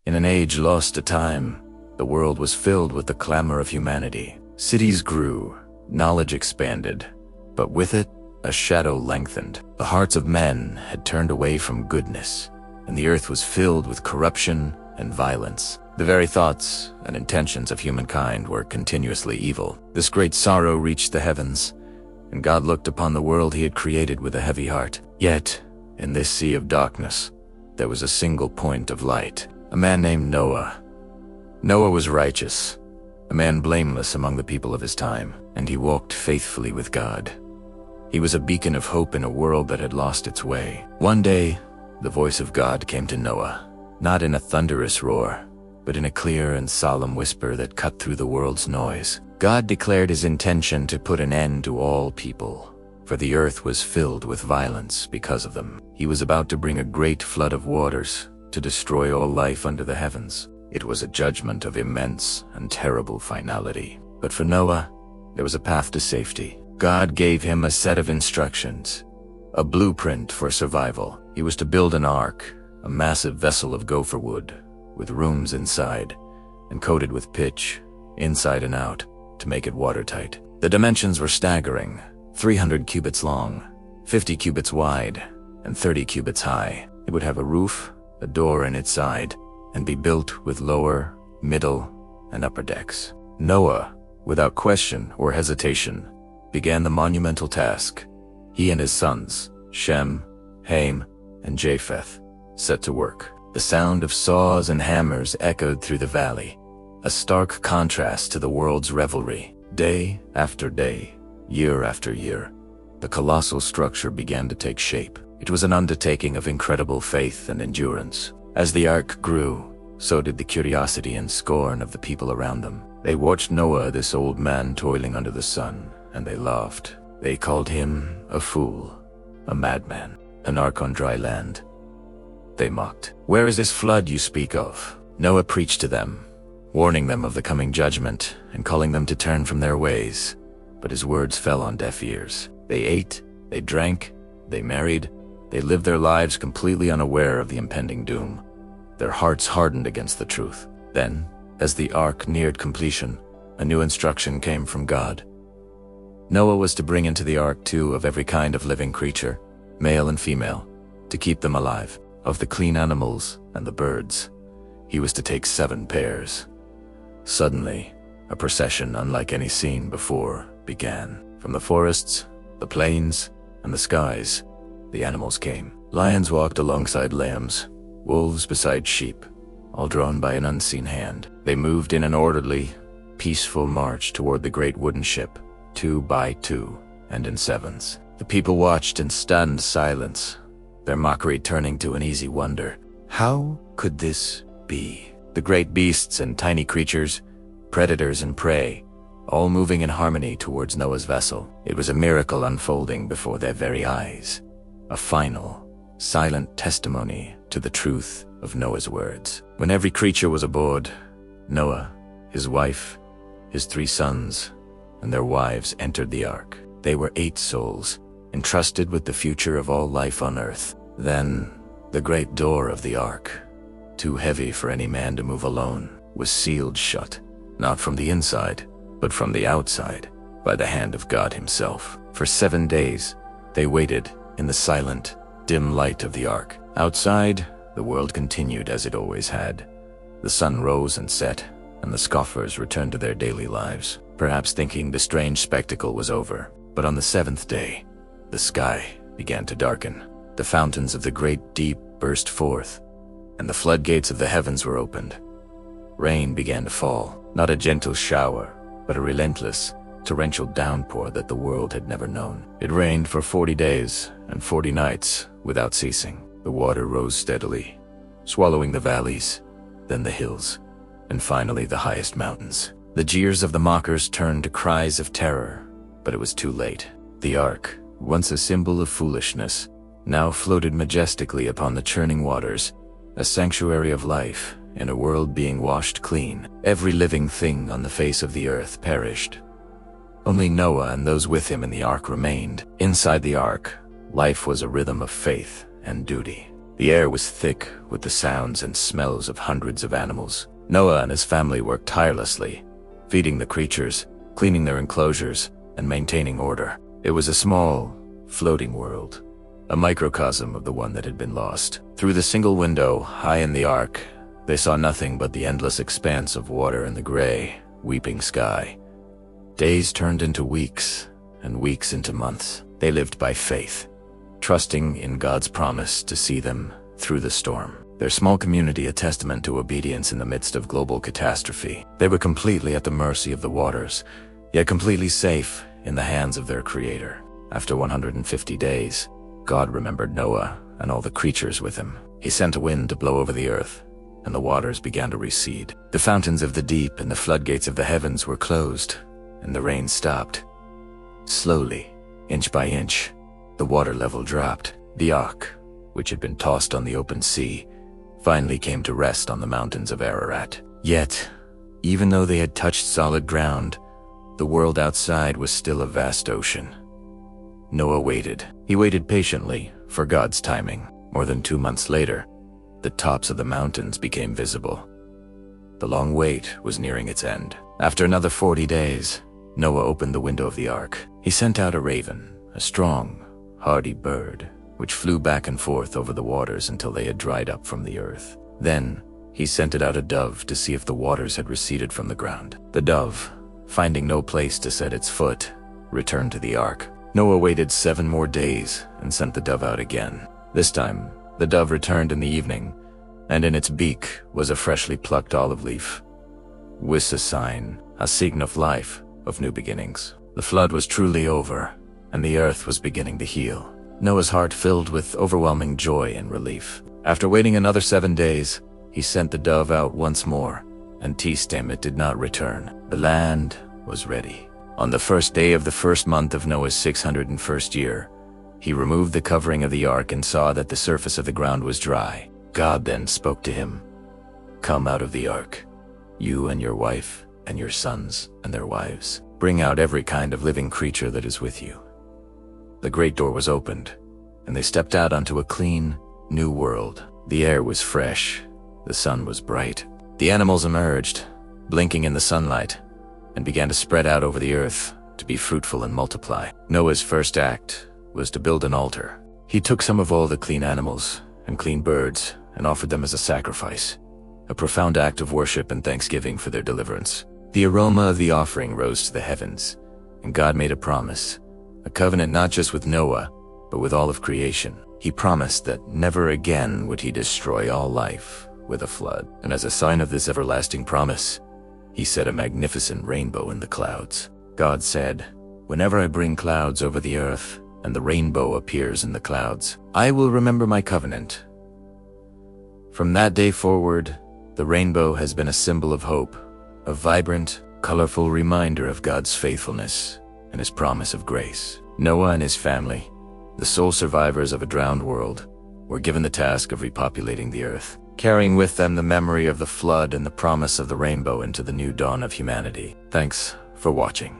In an age lost to time, the world was filled with the clamor of humanity. Cities grew, knowledge expanded, but with it, a shadow lengthened. The hearts of men had turned away from goodness, and the earth was filled with corruption and violence. The very thoughts and intentions of humankind were continuously evil. This great sorrow reached the heavens, and God looked upon the world he had created with a heavy heart. Yet, in this sea of darkness, there was a single point of light. A man named Noah. Noah was righteous, a man blameless among the people of his time, and he walked faithfully with God. He was a beacon of hope in a world that had lost its way. One day, the voice of God came to Noah, not in a thunderous roar, but in a clear and solemn whisper that cut through the world's noise. God declared his intention to put an end to all people, for the earth was filled with violence because of them. He was about to bring a great flood of waters to destroy all life under the heavens. It was a judgment of immense and terrible finality. But for Noah, there was a path to safety. God gave him a set of instructions, a blueprint for survival. He was to build an ark, a massive vessel of gopher wood, with rooms inside, and coated with pitch, inside and out, to make it watertight. The dimensions were staggering: 300 cubits long, 50 cubits wide, and 30 cubits high. It would have a roof, a door in its side, and be built with lower, middle, and upper decks. Noah, without question or hesitation, began the monumental task. He and his sons, Shem, Ham, and Japheth, set to work. The sound of saws and hammers echoed through the valley, a stark contrast to the world's revelry. Day after day, year after year, the colossal structure began to take shape. It was an undertaking of incredible faith and endurance. As the ark grew, so did the curiosity and scorn of the people around them. They watched Noah, this old man, toiling under the sun, and they laughed. They called him a fool, a madman, an ark on dry land. They mocked. "Where is this flood you speak of?" Noah preached to them, warning them of the coming judgment and calling them to turn from their ways. But his words fell on deaf ears. They ate, they drank, they married, they lived their lives completely unaware of the impending doom. Their hearts hardened against the truth. Then, as the ark neared completion, a new instruction came from God. Noah was to bring into the ark 2 of every kind of living creature, male and female, to keep them alive. Of the clean animals and the birds, he was to take 7 pairs. Suddenly, a procession unlike any seen before began. From the forests, the plains, and the skies, the animals came. Lions walked alongside lambs, wolves beside sheep, all drawn by an unseen hand. They moved in an orderly, peaceful march toward the great wooden ship, 2 by 2, and in 7s. The people watched in stunned silence, their mockery turning to an easy wonder. How could this be? The great beasts and tiny creatures, predators and prey, all moving in harmony towards Noah's vessel. It was a miracle unfolding before their very eyes, a final, silent testimony to the truth of Noah's words. When every creature was aboard, Noah, his wife, his 3 sons, and their wives entered the ark. They were 8 souls, entrusted with the future of all life on earth. Then, the great door of the ark, too heavy for any man to move alone, was sealed shut, not from the inside, but from the outside, by the hand of God himself. For 7 days, they waited in the silent, dim light of the ark. Outside, the world continued as it always had. The sun rose and set, and the scoffers returned to their daily lives, perhaps thinking the strange spectacle was over. But on the 7th day, the sky began to darken. The fountains of the great deep burst forth, and the floodgates of the heavens were opened. Rain began to fall, not a gentle shower, but a relentless, torrential downpour that the world had never known. It rained for 40 days and 40 nights without ceasing. The water rose steadily, swallowing the valleys, then the hills, and finally the highest mountains. The jeers of the mockers turned to cries of terror, but it was too late. The ark, once a symbol of foolishness, now floated majestically upon the churning waters, a sanctuary of life in a world being washed clean. Every living thing on the face of the earth perished. Only Noah and those with him in the ark remained. Inside the ark, life was a rhythm of faith and duty. The air was thick with the sounds and smells of hundreds of animals. Noah and his family worked tirelessly, feeding the creatures, cleaning their enclosures, and maintaining order. It was a small, floating world, a microcosm of the one that had been lost. Through the single window, high in the ark, they saw nothing but the endless expanse of water and the gray, weeping sky. Days turned into weeks, and weeks into months. They lived by faith, trusting in God's promise to see them through the storm. Their small community a testament to obedience in the midst of global catastrophe. They were completely at the mercy of the waters, yet completely safe in the hands of their Creator. After 150 days, God remembered Noah and all the creatures with him. He sent a wind to blow over the earth, and the waters began to recede. The fountains of the deep and the floodgates of the heavens were closed, and the rain stopped. Slowly, inch by inch, the water level dropped. The ark, which had been tossed on the open sea, finally came to rest on the mountains of Ararat. Yet, even though they had touched solid ground, the world outside was still a vast ocean. Noah waited. He waited patiently for God's timing. More than 2 months later, the tops of the mountains became visible. The long wait was nearing its end. After another 40 days, Noah opened the window of the ark. He sent out a raven, a strong, hardy bird, which flew back and forth over the waters until they had dried up from the earth. Then, he sent it out a dove to see if the waters had receded from the ground. The dove, finding no place to set its foot, returned to the ark. Noah waited 7 more days and sent the dove out again. This time, the dove returned in the evening, and in its beak was a freshly plucked olive leaf. With a sign, a sign of life, of new beginnings. The flood was truly over, and the earth was beginning to heal. Noah's heart filled with overwhelming joy and relief. After waiting another 7 days, he sent the dove out once more, and still it did not return. The land was ready. On the first day of the first month of Noah's 601st year, he removed the covering of the ark and saw that the surface of the ground was dry. God then spoke to him, "Come out of the ark, you and your wife and your sons and their wives. Bring out every kind of living creature that is with you." The great door was opened, and they stepped out onto a clean, new world. The air was fresh, the sun was bright. The animals emerged, blinking in the sunlight, and began to spread out over the earth to be fruitful and multiply. Noah's first act was to build an altar. He took some of all the clean animals and clean birds and offered them as a sacrifice, a profound act of worship and thanksgiving for their deliverance. The aroma of the offering rose to the heavens, and God made a promise, a covenant not just with Noah, but with all of creation. He promised that never again would he destroy all life with a flood. And as a sign of this everlasting promise, he set a magnificent rainbow in the clouds. God said, "Whenever I bring clouds over the earth, and the rainbow appears in the clouds, I will remember my covenant." From that day forward, the rainbow has been a symbol of hope, a vibrant, colorful reminder of God's faithfulness and his promise of grace. Noah and his family, the sole survivors of a drowned world, were given the task of repopulating the earth, carrying with them the memory of the flood and the promise of the rainbow into the new dawn of humanity. Thanks for watching.